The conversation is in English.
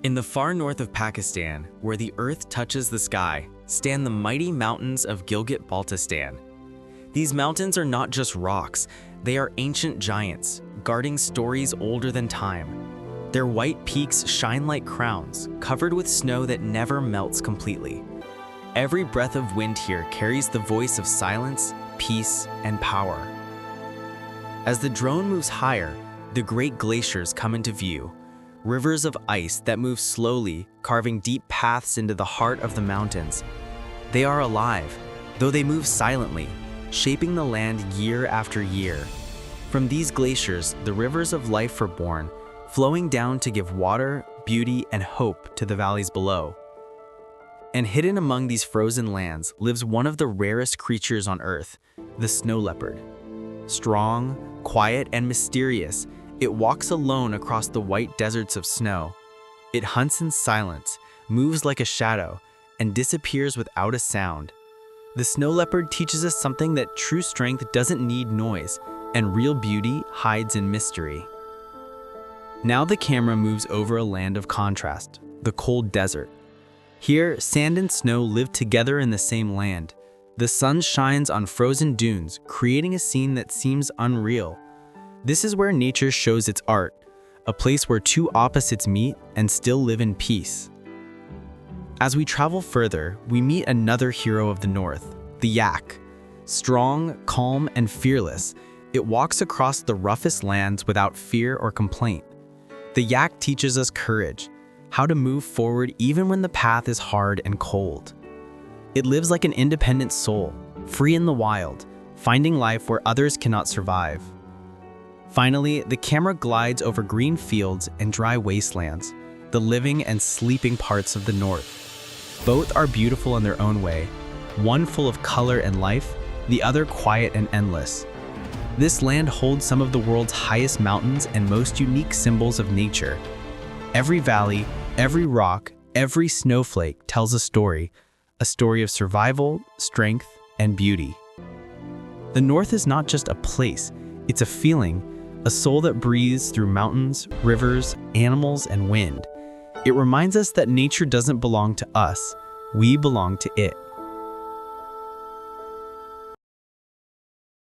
In the far north of Pakistan, where the earth touches the sky, stand the mighty mountains of Gilgit Baltistan. These mountains are not just rocks, they are ancient giants, guarding stories older than time. Their white peaks shine like crowns, covered with snow that never melts completely. Every breath of wind here carries the voice of silence, peace, and power. As the drone moves higher, the great glaciers come into view. Rivers of ice that move slowly, carving deep paths into the heart of the mountains. They are alive, though they move silently, shaping the land year after year. From these glaciers, the rivers of life are born, flowing down to give water, beauty, and hope to the valleys below. And hidden among these frozen lands lives one of the rarest creatures on Earth, the snow leopard. Strong, quiet, and mysterious, it walks alone across the white deserts of snow. It hunts in silence, moves like a shadow, and disappears without a sound. The snow leopard teaches us something that true strength doesn't need noise, and real beauty hides in mystery. Now the camera moves over a land of contrast, the cold desert. Here, sand and snow live together in the same land. The sun shines on frozen dunes, creating a scene that seems unreal. This is where nature shows its art, a place where two opposites meet and still live in peace. As we travel further, we meet another hero of the north, the yak. Strong, calm, and fearless, it walks across the roughest lands without fear or complaint. The yak teaches us courage, how to move forward even when the path is hard and cold. It lives like an independent soul, free in the wild, finding life where others cannot survive. Finally, the camera glides over green fields and dry wastelands, the living and sleeping parts of the north. Both are beautiful in their own way, one full of color and life, the other quiet and endless. This land holds some of the world's highest mountains and most unique symbols of nature. Every valley, every rock, every snowflake tells a story of survival, strength, and beauty. The north is not just a place, it's a feeling, a soul that breathes through mountains, rivers, animals, and wind. It reminds us that nature doesn't belong to us, we belong to it.